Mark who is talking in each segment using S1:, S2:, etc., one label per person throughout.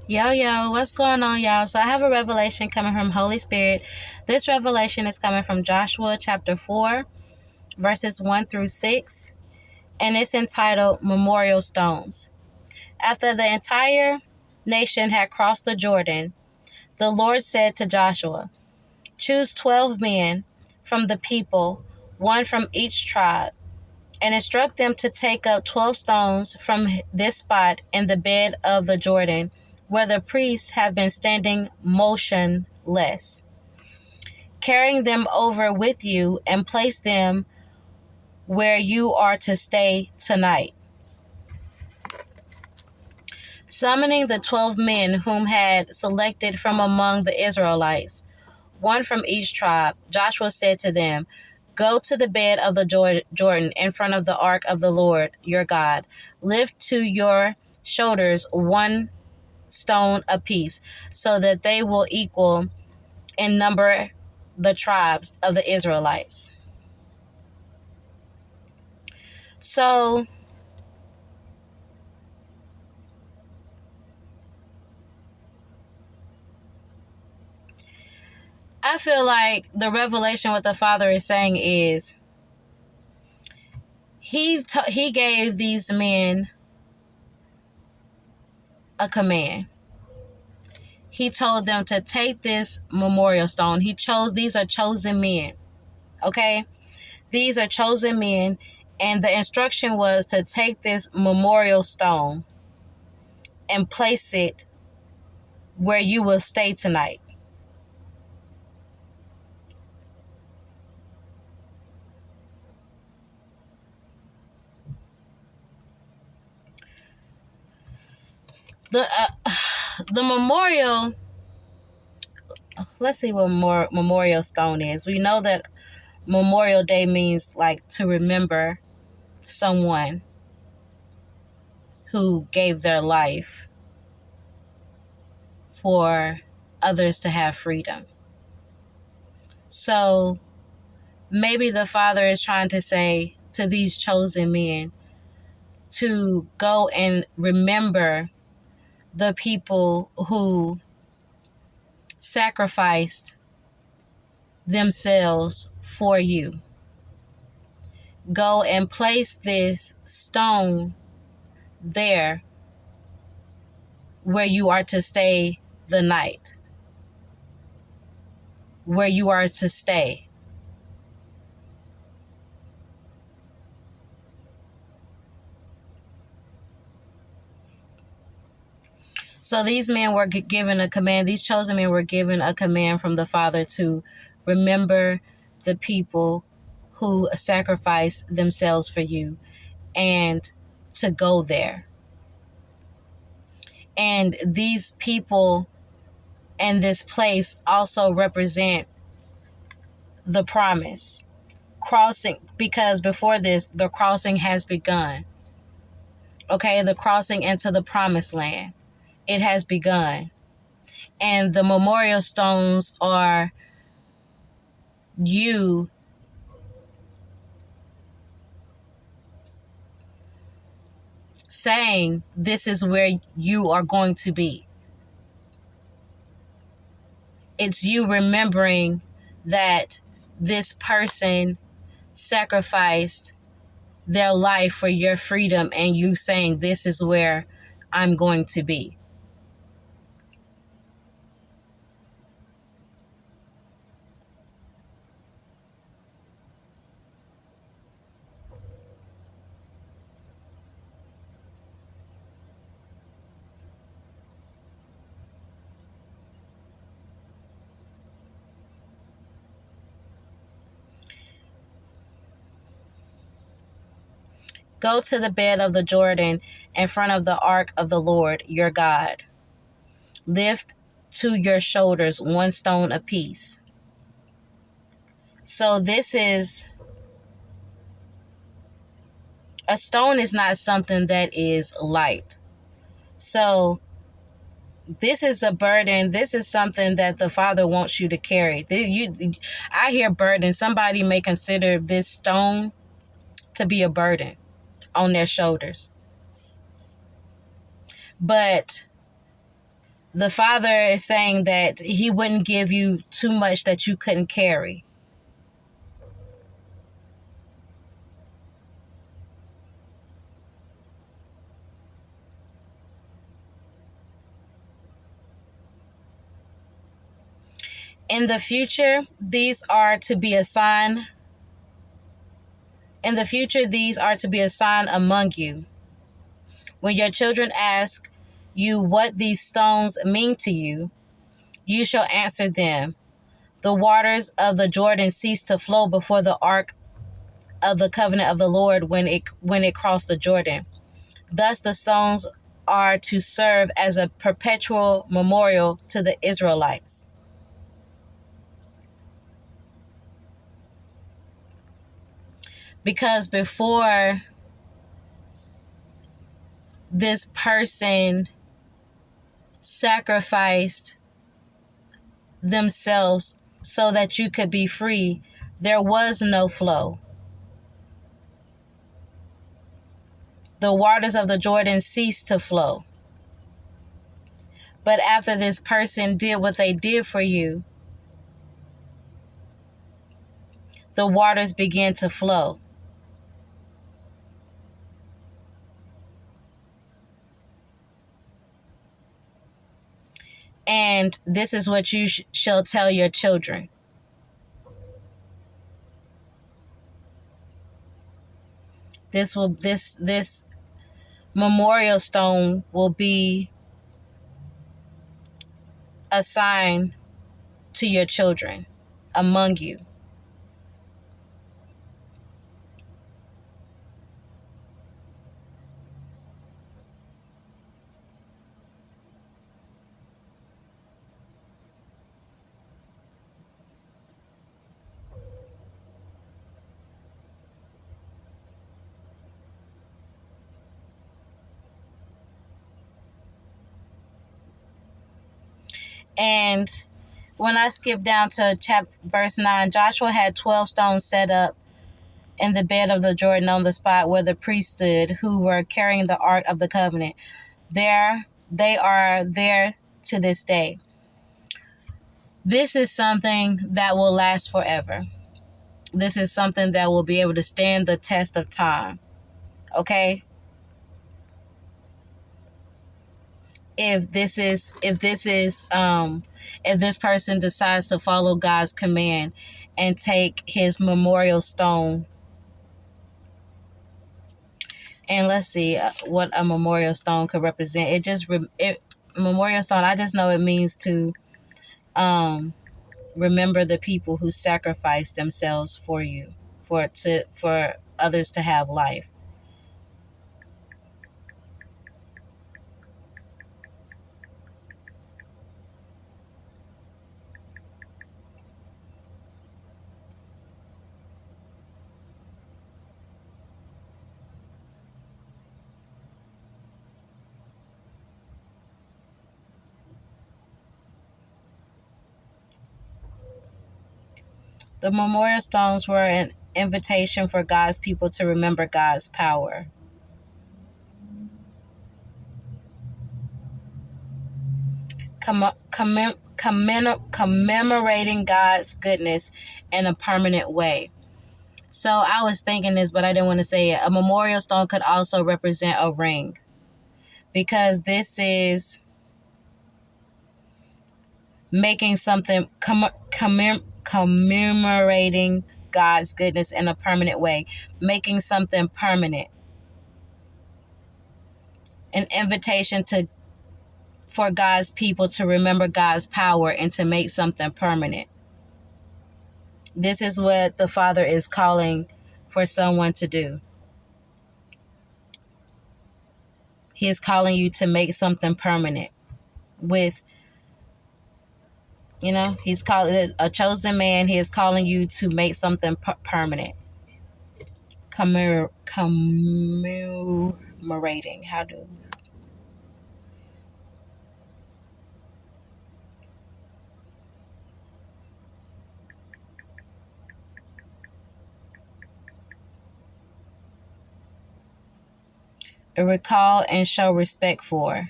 S1: Yo, yo, what's going on, y'all? So I have a revelation coming from Holy Spirit. This revelation is coming from Joshua chapter 4, verses 1 through 6, and it's entitled Memorial Stones. After the entire nation had crossed the Jordan, the Lord said to Joshua, "Choose 12 men from the people, one from each tribe, and instruct them to take up 12 stones from this spot in the bed of the Jordan, where the priests have been standing motionless. Carrying them over with you and place them where you are to stay tonight." Summoning the 12 men whom had selected from among the Israelites, one from each tribe, Joshua said to them, "Go to the bed of the Jordan in front of the ark of the Lord your God. Lift to your shoulders one stone apiece, so that they will equal in number the tribes of the Israelites." So I feel like the revelation what the Father is saying is he gave these men a command. He told them to take this memorial stone. These are chosen men. Okay? These are chosen men, and the instruction was to take this memorial stone and place it where you will stay tonight. The memorial, let's see what memorial stone is. We know that Memorial Day means like to remember someone who gave their life for others to have freedom. So maybe the Father is trying to say to these chosen men to go and remember the people who sacrificed themselves for you. Go and place this stone there where you are to stay the night, where you are to stay. So these men were given a command, these chosen men were given a command from the Father to remember the people who sacrificed themselves for you and to go there. And these people and this place also represent the promise. Crossing, because before this, the crossing has begun. Okay, the crossing into the promised land. It has begun. And the memorial stones are you saying this is where you are going to be. It's you remembering that this person sacrificed their life for your freedom, and you saying this is where I'm going to be. Go to the bed of the Jordan in front of the ark of the Lord your God. Lift to your shoulders one stone apiece. So a stone is not something that is light. So this is a burden. This is something that the Father wants you to carry. I hear burden. Somebody may consider this stone to be a burden on their shoulders. But The Father is saying that he wouldn't give you too much that you couldn't carry. In the future, these are to be a sign. In the future, these are to be a sign among you. When your children ask you what these stones mean to you, you shall answer them. The waters of the Jordan ceased to flow before the ark of the covenant of the Lord when it crossed the Jordan. Thus the stones are to serve as a perpetual memorial to the Israelites. Because before this person sacrificed themselves so that you could be free, there was no flow. The waters of the Jordan ceased to flow. But after this person did what they did for you, the waters began to flow. And this is what you shall tell your children. This memorial stone will be a sign to your children among you. And when I skip down to verse 9, Joshua had 12 stones set up in the bed of the Jordan on the spot where the priests stood, who were carrying the ark of the covenant. They are there to this day. This is something that will last forever. This is something that will be able to stand the test of time. Okay? If this person decides to follow God's command and take his memorial stone, and let's see what a memorial stone could represent. Memorial stone, I just know it means to remember the people who sacrificed themselves for you, for others to have life. The memorial stones were an invitation for God's people to remember God's power. Commemorating God's goodness in a permanent way. So I was thinking this, but I didn't want to say it. A memorial stone could also represent a ring, because this is making something, commemorating God's goodness in a permanent way, making something permanent. An invitation for God's people to remember God's power and to make something permanent. This is what the Father is calling for someone to do. He is calling you to make something permanent with, he's calling a chosen man. He is calling you to make something permanent. Commemorating. How do recall and show respect for.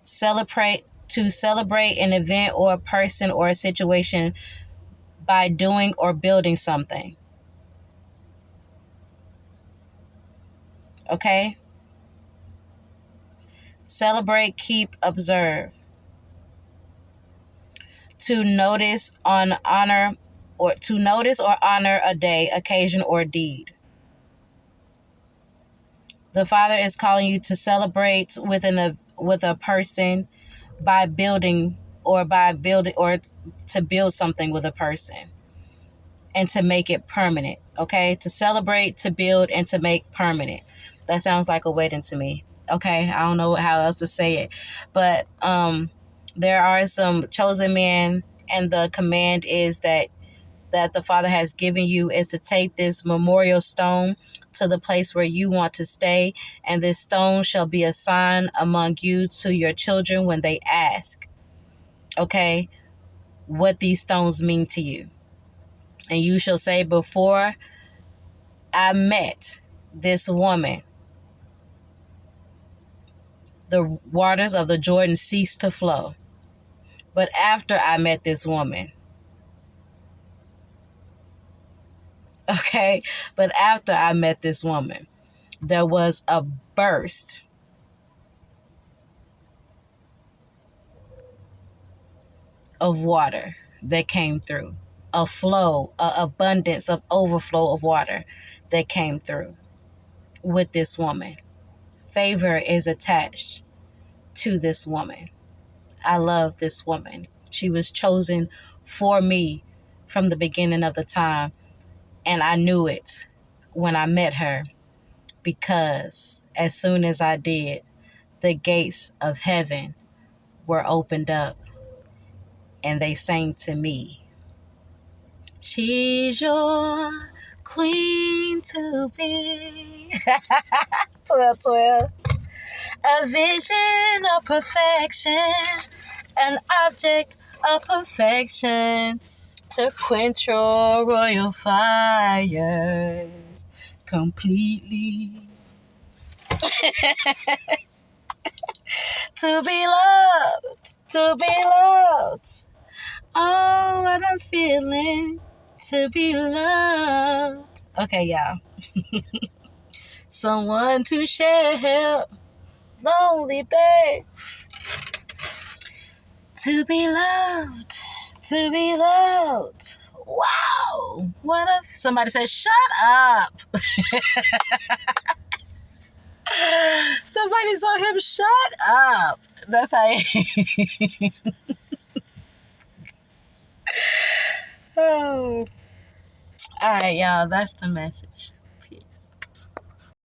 S1: celebrate an event or a person or a situation by doing or building something. Okay? Celebrate, keep, observe. To notice or honor a day, occasion, or deed. The Father is calling you to celebrate with a person by building or to build something with a person and to make it permanent. Okay? To celebrate, to build, and to make permanent. That sounds like a wedding to me. Okay? I don't know how else to say it. But there are some chosen men, and the command is that the Father has given you is to take this memorial stone to the place where you want to stay, and this stone shall be a sign among you to your children when they ask, okay, what these stones mean to you. And you shall say, before I met this woman, the waters of the Jordan ceased to flow. But after I met this woman, okay, but after I met this woman, there was a burst of water that came through, a flow, an abundance of overflow of water that came through with this woman. Favor is attached to this woman. I love this woman. She was chosen for me from the beginning of the time, and I knew it when I met her, because as soon as I did, the gates of heaven were opened up and they sang to me, she's your queen to be. 12:12. A vision of perfection, an object of perfection to quench your royal fires completely. To be loved, to be loved. Oh, what I'm feeling, to be loved. Okay, y'all. Someone to share lonely days. To be loved, to be loved. Wow. What if somebody said, shut up? Somebody saw him, shut up. That's how he... Oh. All right, y'all. That's the message. Peace.